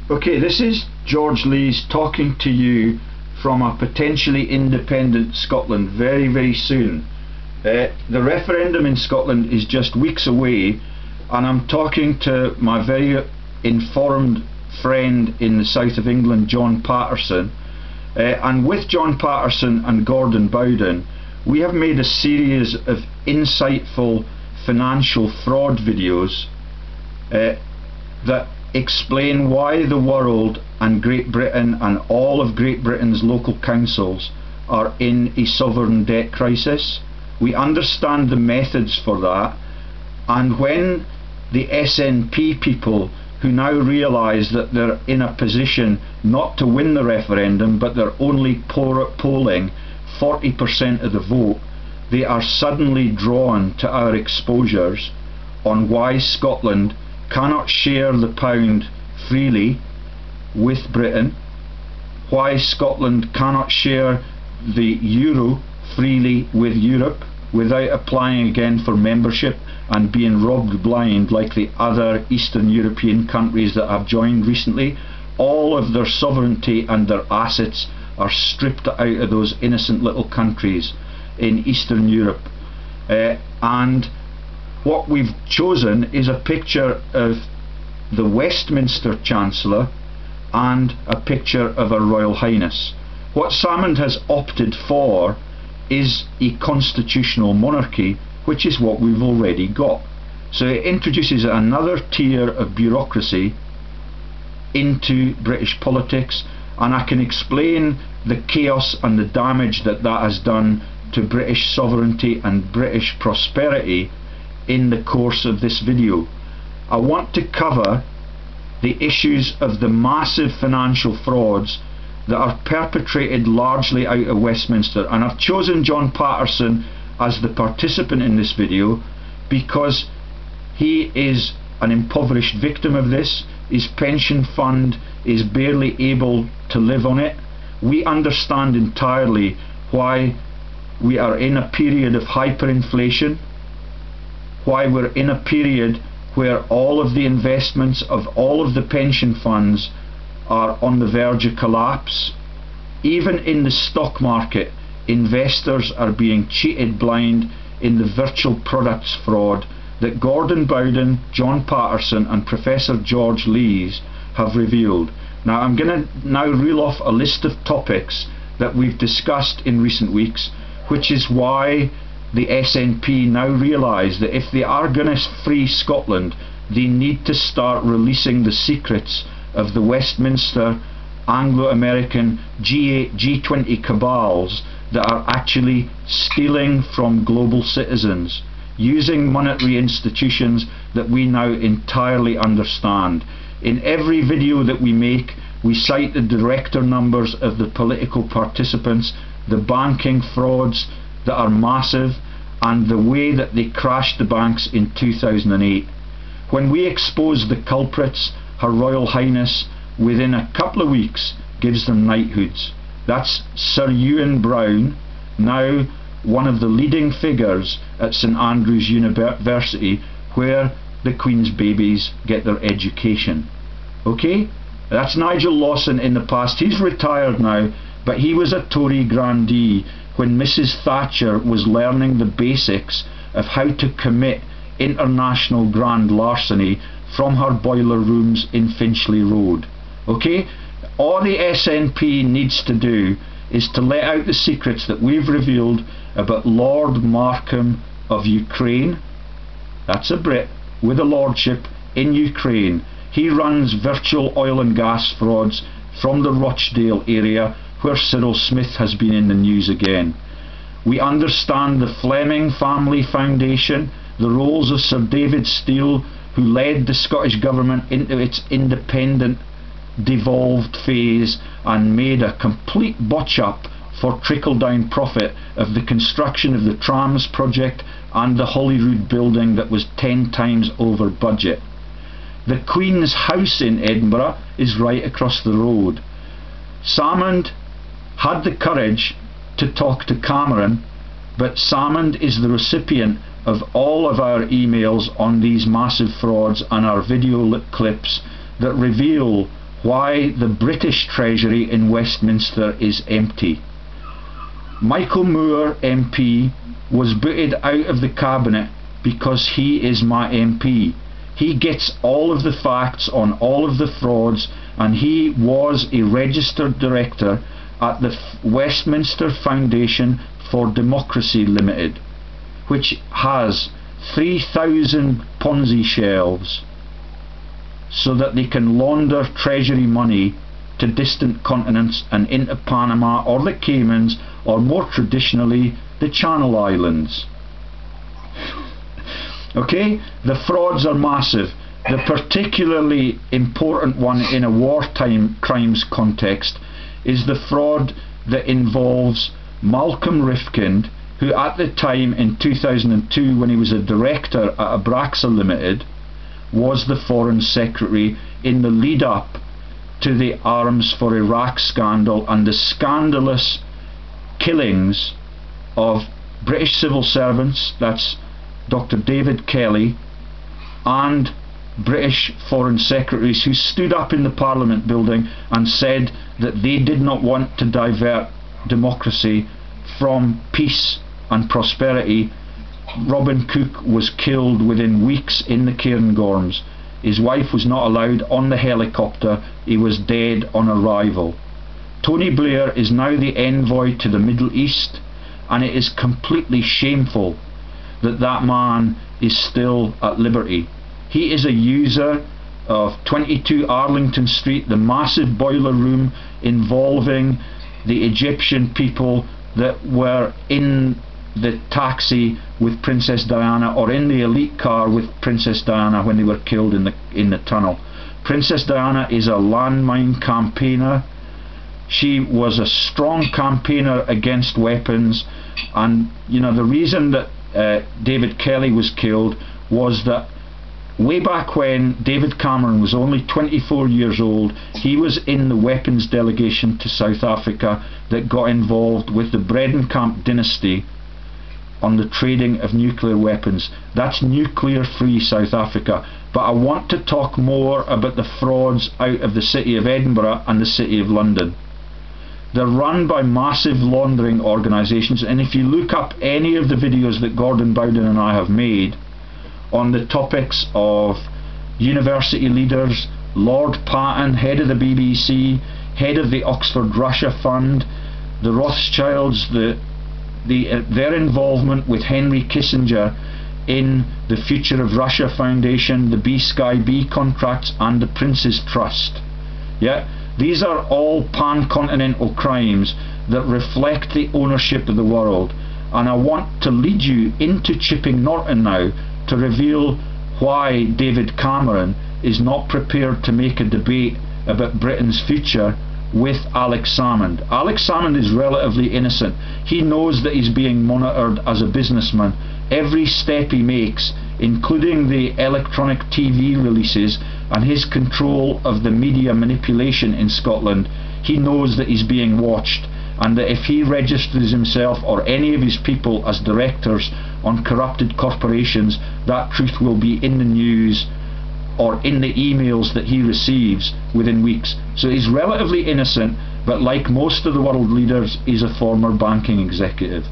Okay, this is George Lees talking to you from a potentially independent Scotland very soon. The referendum in Scotland is just weeks away, and I'm talking to my very informed friend in the south of England, John Patterson, and with John Patterson and Gordon Bowden we have made a series of insightful financial fraud videos that explain why the world and Great Britain and all of Great Britain's local councils are in a sovereign debt crisis. We understand the methods for that, and when the SNP people, who now realise that they're in a position not to win the referendum but they're only polling 40% of the vote, they are suddenly drawn to our exposures on why Scotland cannot share the pound freely with Britain, why Scotland cannot share the euro freely with Europe without applying again for membership and being robbed blind like the other Eastern European countries that have joined recently. All of their sovereignty and their assets are stripped out of those innocent little countries in Eastern Europe, and what we've chosen is a picture of the Westminster Chancellor and a picture of Her Royal Highness. What Salmond has opted for is a constitutional monarchy, which is what we've already got. So it introduces another tier of bureaucracy into British politics, and I can explain the chaos and the damage that that has done to British sovereignty and British prosperity in the course of this video. I want to cover the issues of the massive financial frauds that are perpetrated largely out of Westminster, and I've chosen John Patterson as the participant in this video because he is an impoverished victim of this. His pension fund is barely able to live on it. We understand entirely why we are in a period of hyperinflation, why we're in a period where all of the investments of all of the pension funds are on the verge of collapse. Even in the stock market, investors are being cheated blind in the virtual products fraud that Gordon Bowden, John Patterson and Professor George Lees have revealed. Now I'm going to now reel off a list of topics that we've discussed in recent weeks, which is why the SNP now realise that if they are going to free Scotland, they need to start releasing the secrets of the Westminster Anglo-American G20 cabals that are actually stealing from global citizens, using monetary institutions that we now entirely understand. In every video that we make, we cite the director numbers of the political participants, the banking frauds that are massive, and the way that they crashed the banks in 2008. When we expose the culprits, Her Royal Highness within a couple of weeks gives them knighthoods. That's Sir Ewan Brown, now one of the leading figures at St Andrews University, where the Queen's babies get their education. Okay? That's Nigel Lawson in the past. He's retired now, but he was a Tory grandee when Mrs Thatcher was learning the basics of how to commit international grand larceny from her boiler rooms in Finchley Road. Okay? All the SNP needs to do is to let out the secrets that we've revealed about Lord Markham of Ukraine. That's a Brit with a lordship in Ukraine. He runs virtual oil and gas frauds from the Rochdale area, where Cyril Smith has been in the news again. We understand the Fleming Family Foundation, the roles of Sir David Steele, who led the Scottish Government into its independent devolved phase and made a complete botch up for trickle-down profit of the construction of the trams project and the Holyrood building that was 10 times over budget. The Queen's house in Edinburgh is right across the road. Salmond had the courage to talk to Cameron, but Salmond is the recipient of all of our emails on these massive frauds and our video clips that reveal why the British Treasury in Westminster is empty. Michael Moore MP was booted out of the cabinet because he is my MP. He gets all of the facts on all of the frauds, and he was a registered director at the Westminster Foundation for Democracy Limited, which has 3,000 ponzi shelves so that they can launder treasury money to distant continents and into Panama or the Caymans, or more traditionally the Channel Islands. Okay, the frauds are massive. The particularly important one in a wartime crimes context is the fraud that involves Malcolm Rifkind, who at the time in 2002, when he was a director at Abraxa Limited, was the Foreign Secretary in the lead up to the Arms for Iraq scandal and the scandalous killings of British civil servants, that's Dr. David Kelly, and British Foreign Secretaries who stood up in the Parliament building and said that they did not want to divert democracy from peace and prosperity. Robin Cook was killed within weeks in the Cairngorms. His wife was not allowed on the helicopter. He was dead on arrival. Tony Blair is now the envoy to the Middle East, and it is completely shameful that that man is still at liberty. He is a user of 22 Arlington Street, the massive boiler room involving the Egyptian people that were in the taxi with Princess Diana, or in the elite car with Princess Diana when they were killed in the tunnel. Princess Diana is a landmine campaigner. She was a strong campaigner against weapons, and you know the reason that David Kelly was killed was that way back when David Cameron was only 24 years old, he was in the weapons delegation to South Africa that got involved with the Bredenkamp dynasty on the trading of nuclear weapons. That's nuclear-free South Africa. But I want to talk more about the frauds out of the City of Edinburgh and the City of London. They're run by massive laundering organisations, and if you look up any of the videos that Gordon Bowden and I have made on the topics of university leaders, Lord Patton, head of the BBC, head of the Oxford Russia Fund, the Rothschilds, their involvement with Henry Kissinger in the Future of Russia Foundation, the B-Sky B contracts, and the Prince's Trust. Yeah, these are all pan-continental crimes that reflect the ownership of the world, and I want to lead you into Chipping Norton now to reveal why David Cameron is not prepared to make a debate about Britain's future with Alex Salmond. Alex Salmond is relatively innocent. He knows that he's being monitored as a businessman. Every step he makes, including the electronic TV releases and his control of the media manipulation in Scotland, he knows that he's being watched, and that if he registers himself or any of his people as directors on corrupted corporations, that truth will be in the news or in the emails that he receives within weeks. So he's relatively innocent, but like most of the world leaders, he's a former banking executive.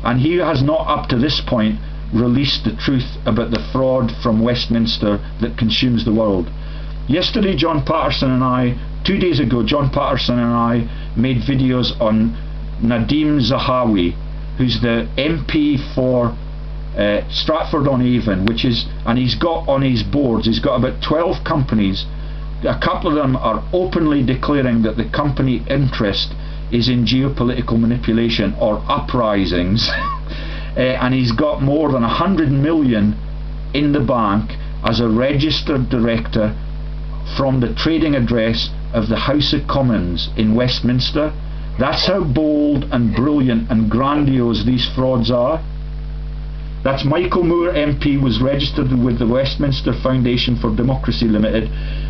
And he has not up to this point released the truth about the fraud from Westminster that consumes the world. Yesterday, John Patterson and I, 2 days ago, John Patterson and I made videos on Nadim Zahawi, who's the MP for Stratford-on-Avon, and he's got on his boards, he's got about 12 companies. A couple of them are openly declaring that the company interest is in geopolitical manipulation or uprisings. And he's got more than 100 million in the bank as a registered director from the trading address of the House of Commons in Westminster. That's how bold and brilliant and grandiose these frauds are. That's Michael Moore MP, was registered with the Westminster Foundation for Democracy Limited.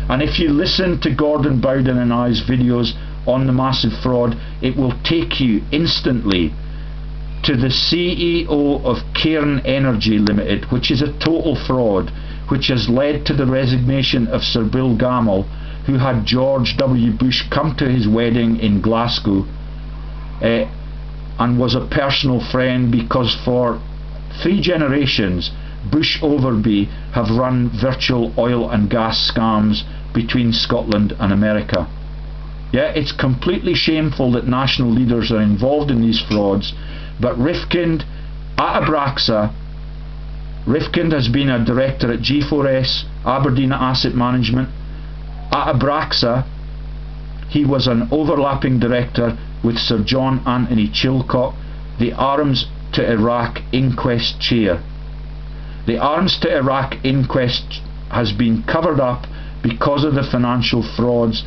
And if you listen to Gordon Bowden and I's videos on the massive fraud, it will take you instantly to the CEO of Cairn Energy Limited, which is a total fraud, which has led to the resignation of Sir Bill Gamble, who had George W. Bush come to his wedding in Glasgow, and was a personal friend, because for 3 generations Bush Overby have run virtual oil and gas scams between Scotland and America. Yeah, it's completely shameful that national leaders are involved in these frauds, but Rifkind at Abraxa, Rifkind has been a director at G4S, Aberdeen Asset Management. At Abraxa, he was an overlapping director with Sir John Anthony Chilcot, the Arms to Iraq Inquest Chair. The Arms to Iraq Inquest has been covered up because of the financial frauds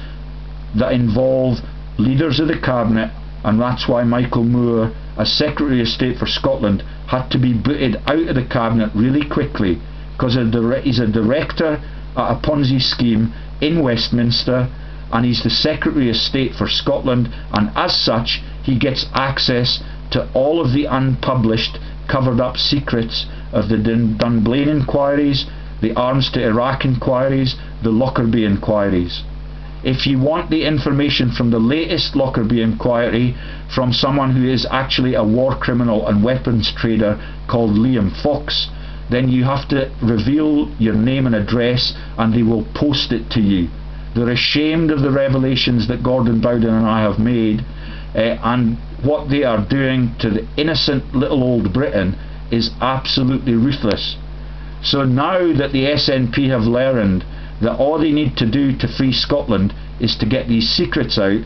that involve leaders of the Cabinet, and that's why Michael Moore, as Secretary of State for Scotland, had to be booted out of the Cabinet really quickly, because he's a director at a Ponzi scheme in Westminster, and he's the Secretary of State for Scotland, and as such he gets access to all of the unpublished, covered up secrets of the Dunblane inquiries, the Arms to Iraq inquiries, the Lockerbie inquiries. If you want the information from the latest Lockerbie inquiry from someone who is actually a war criminal and weapons trader called Liam Fox, then you have to reveal your name and address, and they will post it to you. They're ashamed of the revelations that Gordon Bowden and I have made, and what they are doing to the innocent little old Britain is absolutely ruthless. So now that the SNP have learned that all they need to do to free Scotland is to get these secrets out,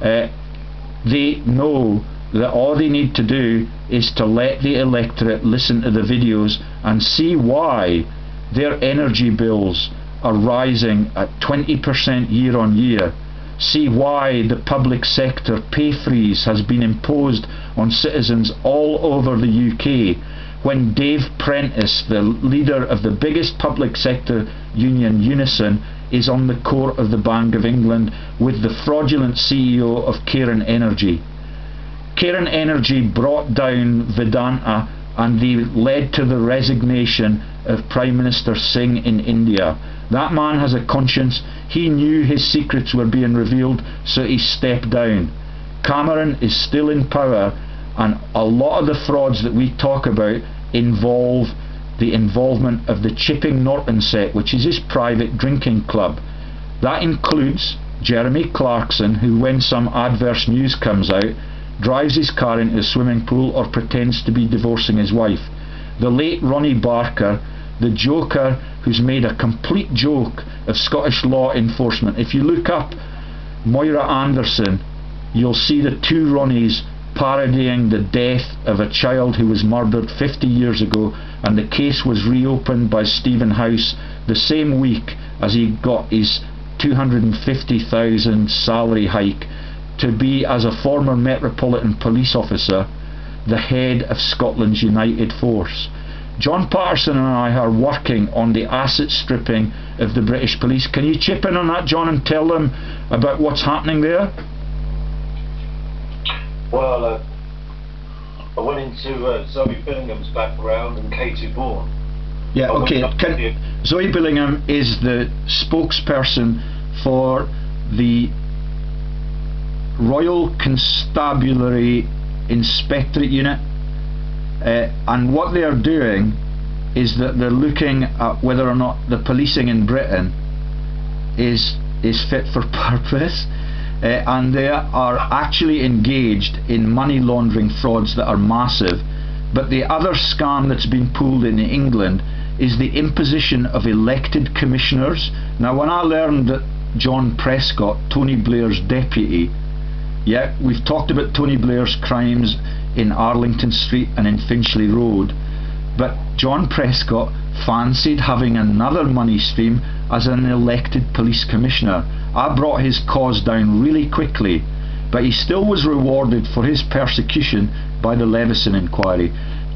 they know that all they need to do is to let the electorate listen to the videos and see why their energy bills are rising at 20% year on year. See why the public sector pay freeze has been imposed on citizens all over the UK, when Dave Prentice, the leader of the biggest public sector union, Unison, is on the court of the Bank of England with the fraudulent CEO of Cairn Energy. Cairn Energy brought down Vedanta, and they led to the resignation of Prime Minister Singh in India. That man has a conscience. He knew his secrets were being revealed, so he stepped down. Cameron is still in power, and a lot of the frauds that we talk about involve the involvement of the Chipping Norton set, which is his private drinking club. That includes Jeremy Clarkson, who, when some adverse news comes out, drives his car into a swimming pool or pretends to be divorcing his wife. The late Ronnie Barker, the joker who's made a complete joke of Scottish law enforcement. If you look up Moira Anderson, you'll see the 2 Ronnies parodying the death of a child who was murdered 50 years ago, and the case was reopened by Stephen House the same week as he got his £250,000 salary hike to be, as a former Metropolitan Police officer, the head of Scotland's United Force. John Patterson and I are working on the asset stripping of the British Police. Can you chip in on that, John, and tell them about what's happening there? Well, I went into Zoe Billingham's background and Katie Bourne. Yeah, okay. Zoe Billingham is the spokesperson for the Royal Constabulary Inspectorate Unit, and what they are doing is that they're looking at whether or not the policing in Britain is fit for purpose. And they are actually engaged in money laundering frauds that are massive. But the other scam that's been pulled in England is the imposition of elected commissioners. Now, when I learned that John Prescott, Tony Blair's deputy, yeah, we've talked about Tony Blair's crimes in Arlington Street and in Finchley Road, but John Prescott fancied having another money stream as an elected police commissioner. I brought his cause down really quickly, but he still was rewarded for his persecution by the Leveson inquiry.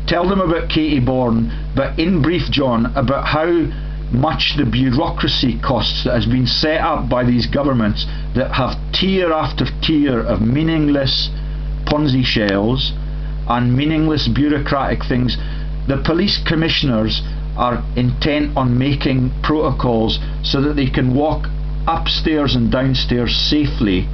Tell them about Katie Bourne, but in brief, John, about how much the bureaucracy costs that has been set up by these governments that have tier after tier of meaningless Ponzi shells and meaningless bureaucratic things. The police commissioners are intent on making protocols so that they can walk upstairs and downstairs safely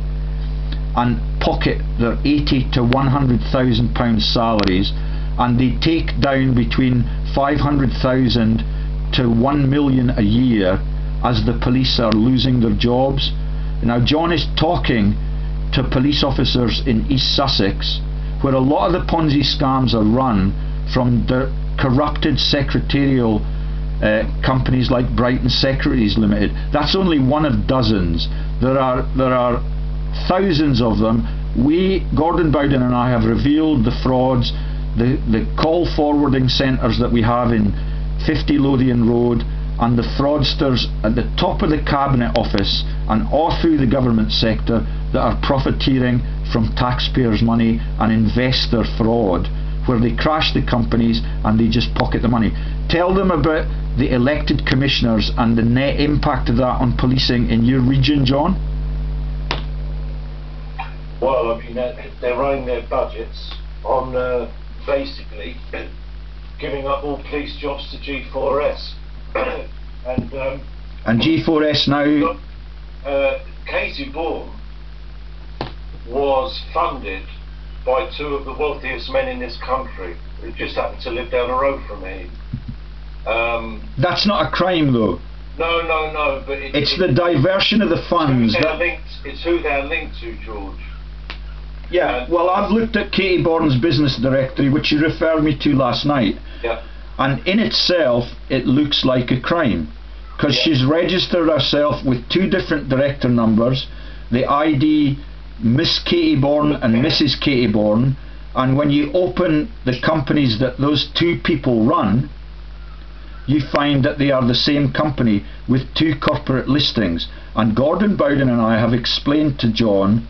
and pocket their 80 to 100,000 pound salaries, and they take down between 500,000 to 1 million a year as the police are losing their jobs. Now John is talking to police officers in East Sussex, where a lot of the Ponzi scams are run from the corrupted secretarial companies like Brighton Secretaries Limited. That's only one of dozens. There are thousands of them. Gordon Bowden and I have revealed the frauds, the call forwarding centres that we have in 50 Lothian Road, and the fraudsters at the top of the Cabinet Office and all through the government sector that are profiteering from taxpayers' money and investor fraud, where they crash the companies and they just pocket the money. Tell them about the elected commissioners and the net impact of that on policing in your region, John. Well, I mean, they're running their budgets on basically giving up all police jobs to G4S. And G4S now... Katie Bourne was funded by two of the wealthiest men in this country who just happen to live down the road from me. That's not a crime, though. No, but it's the diversion of the funds. It's who they're linked to, George. Yeah, well, I've looked at Katie Bourne's business directory, which you referred me to last night. Yeah. And in itself, it looks like a crime, because she's registered herself with two different director numbers, the ID Miss Katie Bourne and Mrs. Katie Bourne, and when you open the companies that those two people run, you find that they are the same company with two corporate listings. And Gordon Bowden and I have explained to John,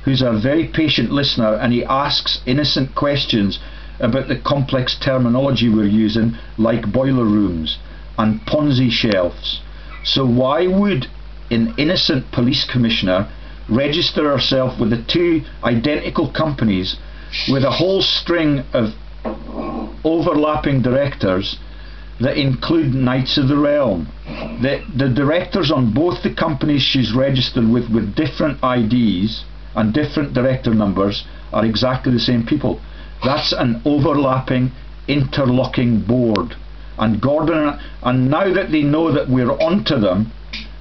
who's a very patient listener, and he asks innocent questions about the complex terminology we're using, like boiler rooms and Ponzi shelves. So why would an innocent police commissioner register herself with the two identical companies with a whole string of overlapping directors that include Knights of the Realm? The directors on both the companies she's registered with different IDs and different director numbers are exactly the same people. That's an overlapping, interlocking board. And Gordon, and now that they know that we're onto them,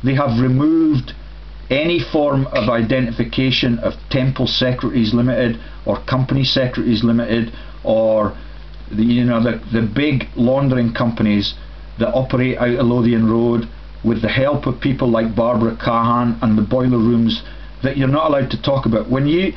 they have removed any form of identification of Temple Secretaries Limited or Company Secretaries Limited or the big laundering companies that operate out of Lothian Road with the help of people like Barbara Cahan and the boiler rooms that you're not allowed to talk about. When you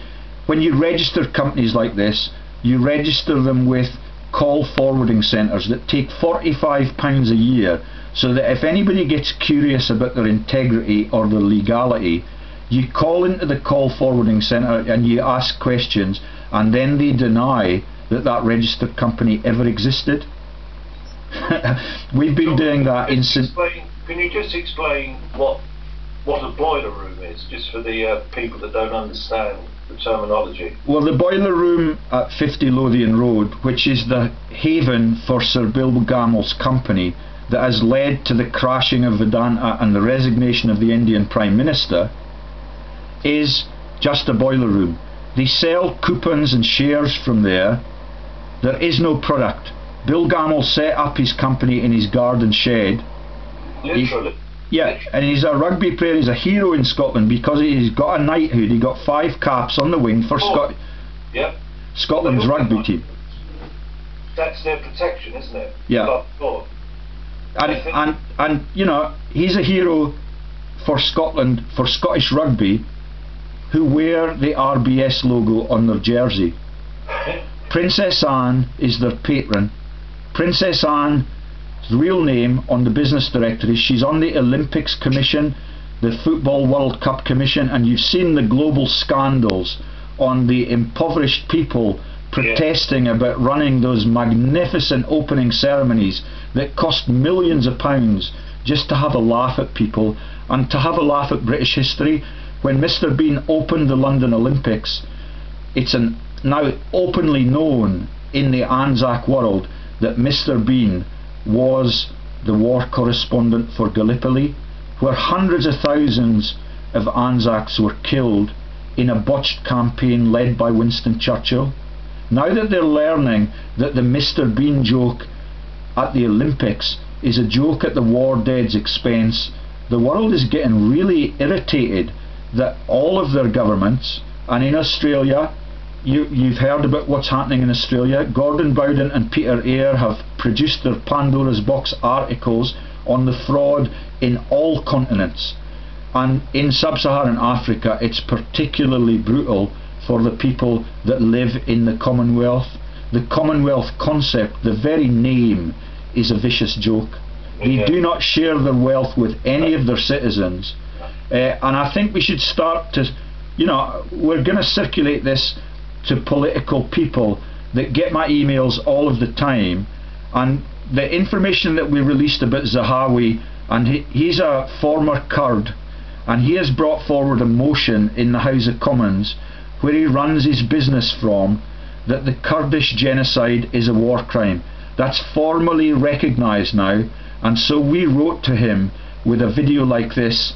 register companies like this, you register them with call forwarding centres that take £45 a year, so that if anybody gets curious about their integrity or their legality, you call into the call forwarding centre and you ask questions, and then they deny that registered company ever existed. We've been doing that in... Can you just explain what a boiler room is, just for the people that don't understand the terminology? Well, the boiler room at 50 Lothian Road, which is the haven for Sir Bill Gamel's company that has led to the crashing of Vedanta and the resignation of the Indian Prime Minister, is just a boiler room. They sell coupons and shares from there. There is no product. Bill Gamel set up his company in his garden shed. Literally. Yeah, and he's a rugby player. He's a hero in Scotland because he's got a knighthood. He got 5 caps on the wing for Scotland's rugby team. That's their protection, isn't it? Yeah. And he's a hero for Scotland, for Scottish rugby, who wear the RBS logo on their jersey. Princess Anne is their patron. Princess Anne's real name on the business directory, she's on the Olympics Commission, the Football World Cup Commission, and you've seen the global scandals on the impoverished people protesting about running those magnificent opening ceremonies that cost millions of pounds just to have a laugh at people and to have a laugh at British history. When Mr. Bean opened the London Olympics, it's now openly known in the Anzac world that Mr. Bean was the war correspondent for Gallipoli, where hundreds of thousands of Anzacs were killed in a botched campaign led by Winston Churchill. Now that they're learning that the Mr. Bean joke at the Olympics is a joke at the war dead's expense, the world is getting really irritated that all of their governments, and in Australia, you've heard about what's happening in Australia. Gordon Bowden and Peter Eyre have produced their Pandora's Box articles on the fraud in all continents. And in sub-Saharan Africa, it's particularly brutal for the people that live in the Commonwealth. The Commonwealth concept, the very name, is a vicious joke. They do not share their wealth with any of their citizens. And I think we should start to, we're going to circulate this to political people that get my emails all of the time. And the information that we released about Zahawi, and he's a former Kurd, and he has brought forward a motion in the House of Commons where he runs his business from, that the Kurdish genocide is a war crime. That's formally recognised now, and so we wrote to him with a video like this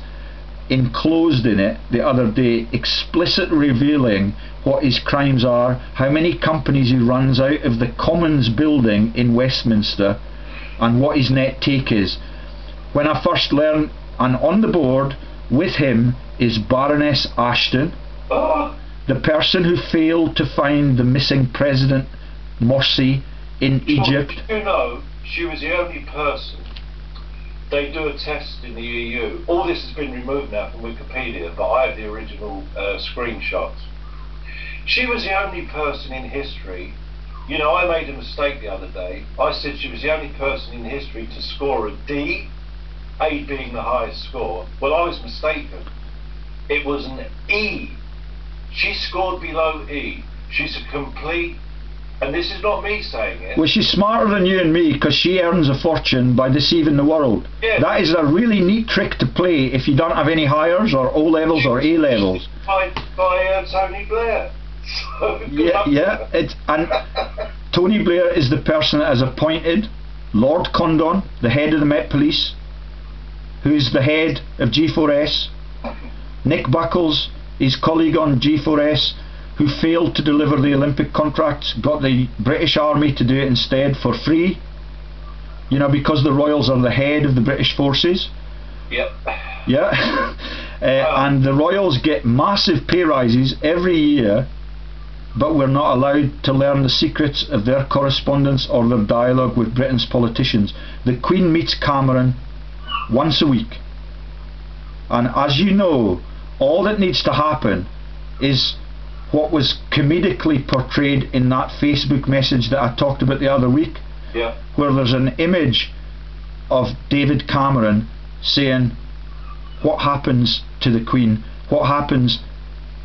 enclosed in it the other day, explicitly revealing what his crimes are, how many companies he runs out of the Commons building in Westminster, and what his net take is. When I first learned, and on the board with him is Baroness Ashton, the person who failed to find the missing President Morsi in Egypt. You know, she was the only person. They do a test in the EU. All this has been removed now from Wikipedia, but I have the original screenshots. She was the only person in history. I made a mistake the other day. I said she was the only person in history to score a D, A being the highest score. Well, I was mistaken. It was an E. She scored below E. She's a complete, and this is not me saying it. Well, she's smarter than you and me because she earns a fortune by deceiving the world. Yeah. That is a really neat trick to play if you don't have any hires or O levels or A levels. By Tony Blair. So and Tony Blair is the person that has appointed Lord Condon, the head of the Met Police, who's the head of G4S, Nick Buckles, his colleague on G4S, who failed to deliver the Olympic contracts, got the British Army to do it instead for free, because the Royals are the head of the British forces. Yep. Yeah. And the Royals get massive pay rises every year, but we're not allowed to learn the secrets of their correspondence or their dialogue with Britain's politicians. The Queen meets Cameron once a week, and as you know, all that needs to happen is what was comedically portrayed in that Facebook message that I talked about the other week, where there's an image of David Cameron saying, what happens to the Queen? What happens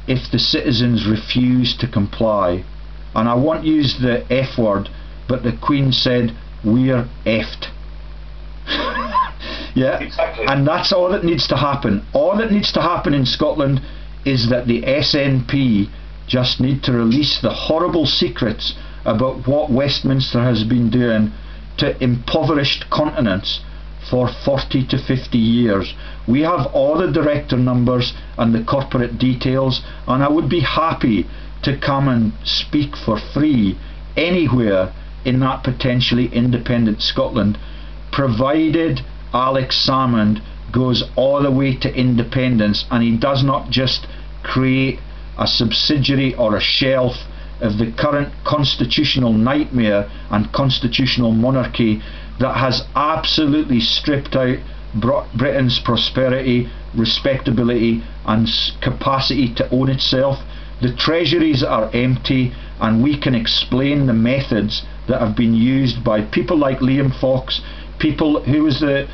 if the citizens refuse to comply? And I won't use the F word, but the Queen said, we're effed. Yeah, exactly. And that's all that needs to happen. All that needs to happen in Scotland is that the SNP just need to release the horrible secrets about what Westminster has been doing to impoverished continents for 40 to 50 years. We have all the director numbers and the corporate details, and I would be happy to come and speak for free anywhere in that potentially independent Scotland, provided Alex Salmond goes all the way to independence and he does not just create a subsidiary or a shelf of the current constitutional nightmare and constitutional monarchy that has absolutely stripped out Britain's prosperity, respectability and capacity to own itself. The treasuries are empty, and we can explain the methods that have been used by people like Liam Fox, people who was the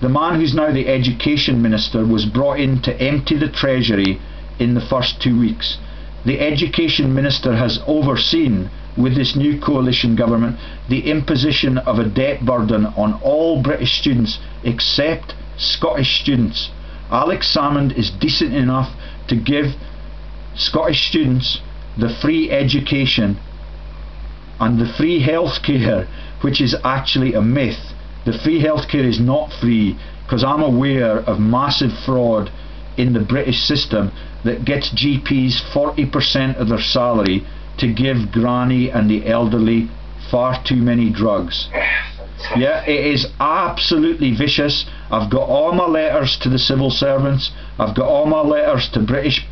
man who's now the education minister was brought in to empty the treasury in the first 2 weeks. The education minister has overseen, with this new coalition government, the imposition of a debt burden on all British students except Scottish students. Alex Salmond is decent enough to give Scottish students the free education and the free health care, which is actually a myth, The free healthcare is not free, because I'm aware of massive fraud in the British system that gets GPs 40% of their salary to give granny and the elderly far too many drugs. Yeah, it is absolutely vicious. I've got all my letters to the civil servants, I've got all my letters to British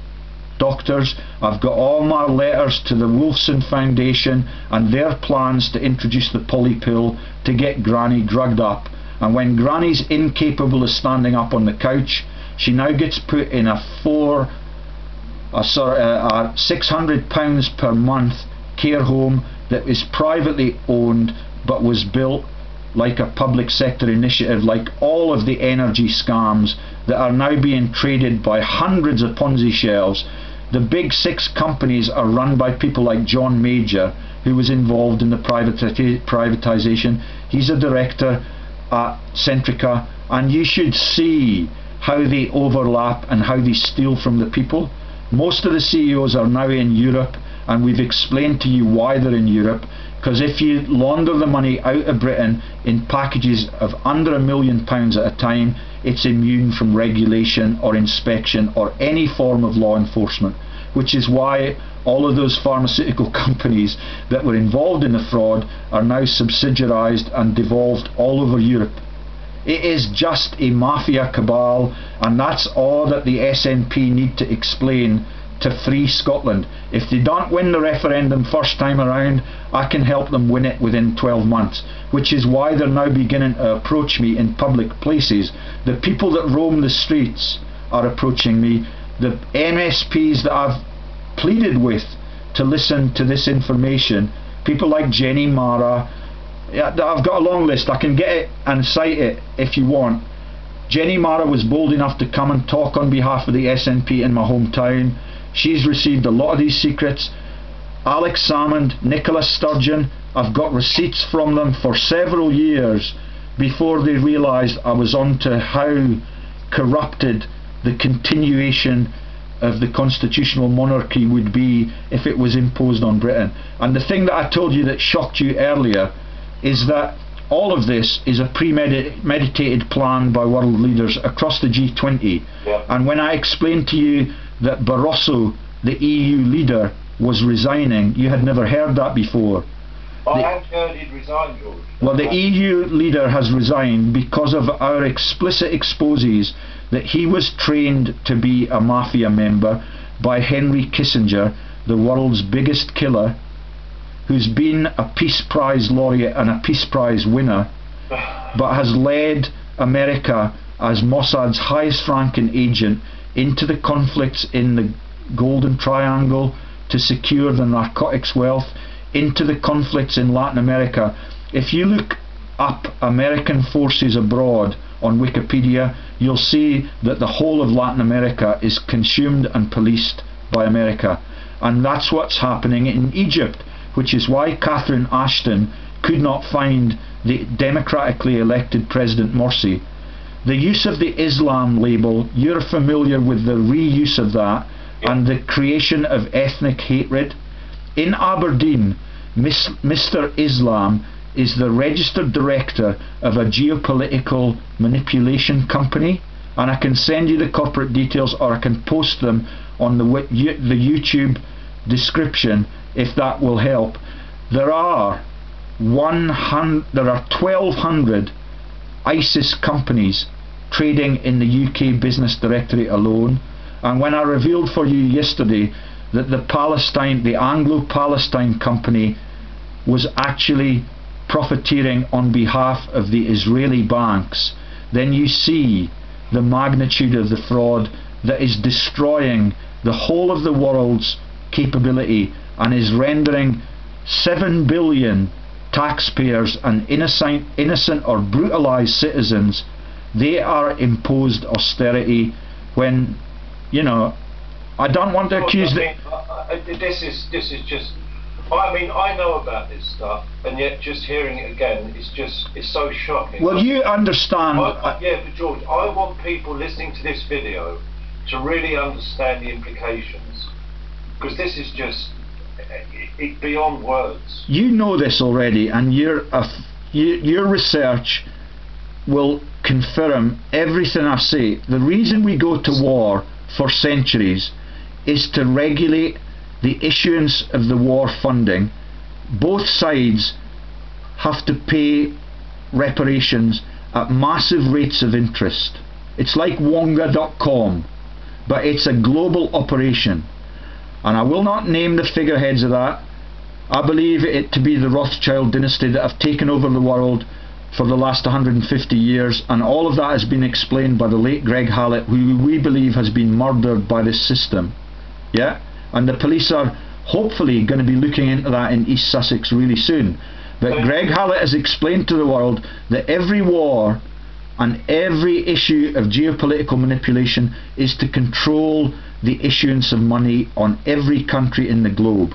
doctors, I've got all my letters to the Wolfson Foundation and their plans to introduce the poly pill to get granny drugged up. And when granny's incapable of standing up on the couch, she now gets put in a £600 per month care home that is privately owned but was built like a public sector initiative, like all of the energy scams that are now being traded by hundreds of Ponzi shells. The big 6 companies are run by people like John Major, who was involved in the privatisation. He's a director at Centrica, and you should see how they overlap and how they steal from the people. Most of the CEOs are now in Europe, and we've explained to you why they're in Europe, because if you launder the money out of Britain in packages of under £1 million at a time, it's immune from regulation or inspection or any form of law enforcement, which is why all of those pharmaceutical companies that were involved in the fraud are now subsidiarised and devolved all over Europe. It is just a mafia cabal, and that's all that the SNP need to explain to free Scotland. If they don't win the referendum first time around, I can help them win it within 12 months, which is why they're now beginning to approach me in public places. The people that roam the streets are approaching me. The MSPs that I've pleaded with to listen to this information, people like Jenny Mara, I've got a long list, I can get it and cite it if you want. Jenny Mara was bold enough to come and talk on behalf of the SNP in my hometown. She's received a lot of these secrets. Alex Salmond, Nicola Sturgeon, I've got receipts from them for several years before they realised I was on to how corrupted the continuation of the constitutional monarchy would be if it was imposed on Britain. And the thing that I told you that shocked you earlier is that all of this is a premeditated plan by world leaders across the G20. Yeah. And when I explained to you that Barroso, the EU leader, was resigning, you had never heard that before. I had heard he'd resigned, George. Well, the EU leader has resigned because of our explicit exposes that he was trained to be a mafia member by Henry Kissinger, the world's biggest killer, who's been a Peace Prize laureate and a Peace Prize winner, but has led America as Mossad's highest ranking agent into the conflicts in the Golden Triangle to secure the narcotics wealth, into the conflicts in Latin America. If you look up American forces abroad on Wikipedia, you'll see that the whole of Latin America is consumed and policed by America. And that's what's happening in Egypt, which is why Catherine Ashton could not find the democratically elected President Morsi. The use of the Islam label, you're familiar with the reuse of that, and the creation of ethnic hatred. In Aberdeen, Mr. Islam is the registered director of a geopolitical manipulation company, and I can send you the corporate details, or I can post them on the YouTube description if that will help. There are 1,200 ISIS companies trading in the UK Business Directory alone, and when I revealed for you yesterday that the Anglo-Palestine company was actually profiteering on behalf of the Israeli banks, then you see the magnitude of the fraud that is destroying the whole of the world's capability and is rendering 7 billion taxpayers and innocent or brutalised citizens. They are imposed austerity when, you know, I don't want to accuse this is just, I mean, I know about this stuff, and yet just hearing it again, it's so shocking. Well, you understand. Yeah, but George, I want people listening to this video to really understand the implications, because this is just beyond words. You know this already, and your research will confirm everything I say. The reason we go to war for centuries is to regulate the issuance of the war funding. Both sides have to pay reparations at massive rates of interest. It's like Wonga.com, but it's a global operation. And I will not name the figureheads of that. I believe it to be the Rothschild dynasty that have taken over the world for the last 150 years, and all of that has been explained by the late Greg Hallett, who we believe has been murdered by this system. Yeah? And the police are hopefully going to be looking into that in East Sussex really soon. But Greg Hallett has explained to the world that every war and every issue of geopolitical manipulation is to control the issuance of money on every country in the globe.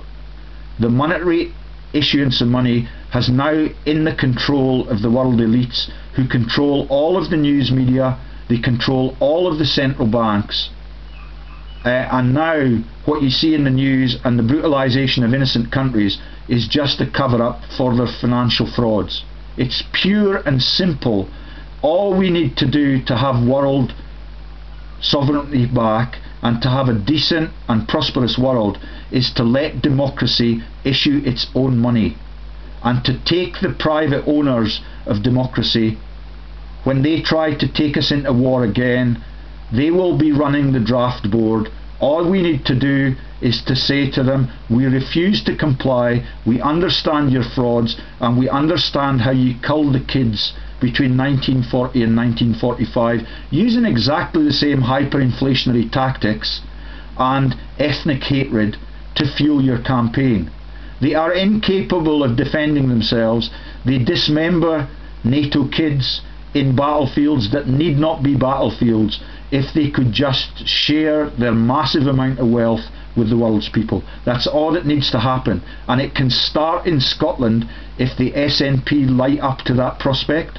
The monetary issuance of money has now in the control of the world elites, who control all of the news media, they control all of the central banks, and now what you see in the news and the brutalisation of innocent countries is just a cover-up for their financial frauds. It's pure and simple. All we need to do to have world sovereignty back and to have a decent and prosperous world is to let democracy issue its own money, and to take the private owners of democracy, when they try to take us into war again, they will be running the draft board. All we need to do is to say to them, we refuse to comply, we understand your frauds, and we understand how you culled the kids between 1940 and 1945 using exactly the same hyperinflationary tactics and ethnic hatred to fuel your campaign. They are incapable of defending themselves. They dismember NATO kids in battlefields that need not be battlefields if they could just share their massive amount of wealth with the world's people. That's all that needs to happen, and it can start in Scotland if the SNP light up to that prospect.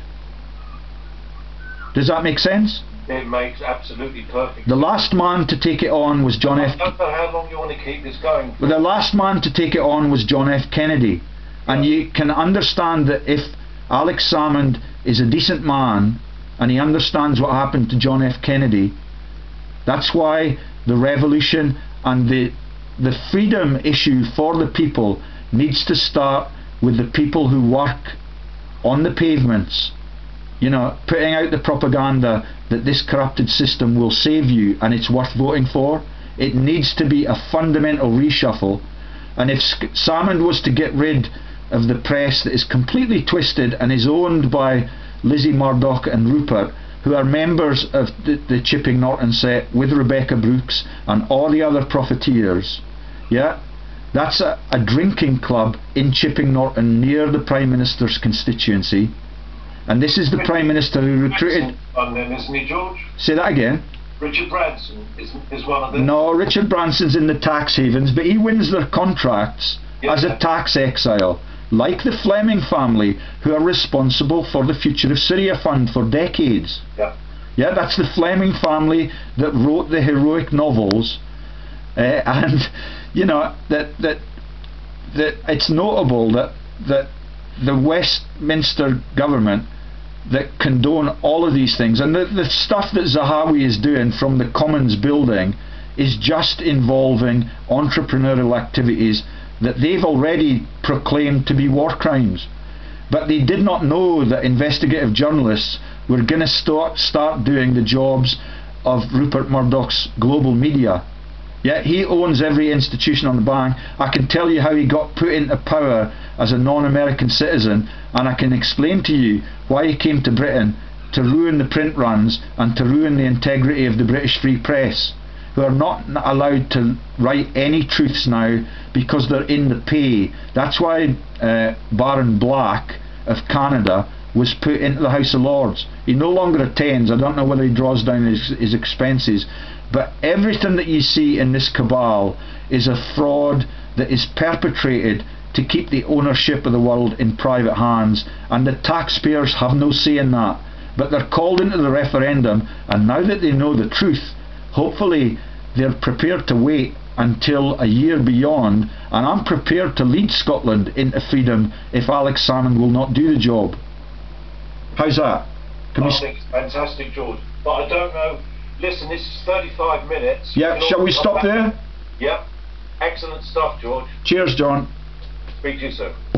Does that make sense? It makes absolutely perfect. The last man to take it on was John F. I don't know how long you want to keep this going for. The last man to take it on was John F. Kennedy, and you can understand that if Alex Salmond is a decent man and he understands what happened to John F. Kennedy, that's why the revolution and the freedom issue for the people needs to start with the people who work on the pavements, you know, putting out the propaganda that this corrupted system will save you and it's worth voting for. It needs to be a fundamental reshuffle. And if Salmond was to get rid of the press that is completely twisted and is owned by Lizzie Murdoch and Rupert, who are members of the Chipping Norton set with Rebecca Brooks and all the other profiteers, yeah, that's a drinking club in Chipping Norton near the Prime Minister's constituency. And this is the Prime Minister who recruited... Then, isn't he, George? Say that again. Richard Branson is one of them. No, Richard Branson's in the tax havens, but he wins their contracts as a tax exile, like the Fleming family, who are responsible for the Future of Syria Fund for decades. Yeah. Yeah, that's the Fleming family that wrote the heroic novels, and you know that it's notable that the Westminster government that condone all of these things, and the stuff that Zahawi is doing from the Commons building is just involving entrepreneurial activities that they've already proclaimed to be war crimes. But they did not know that investigative journalists were going to start doing the jobs of Rupert Murdoch's global media. Yeah, he owns every institution on the bank. I can tell you how he got put into power as a non-American citizen, and I can explain to you why he came to Britain to ruin the print runs and to ruin the integrity of the British Free Press, who are not allowed to write any truths now because they're in the pay. That's why Baron Black of Canada was put into the House of Lords. He no longer attends. I don't know whether he draws down his expenses, but everything that you see in this cabal is a fraud that is perpetrated to keep the ownership of the world in private hands, and the taxpayers have no say in that. But they're called into the referendum, and now that they know the truth, hopefully they're prepared to wait until a year beyond, and I'm prepared to lead Scotland into freedom if Alex Salmond will not do the job. How's that? Can we I think it's fantastic, George. But I don't know. Listen, this is 35 minutes. Yeah, shall we stop there? Yep. Excellent stuff, George. Cheers, John. Speak to you soon.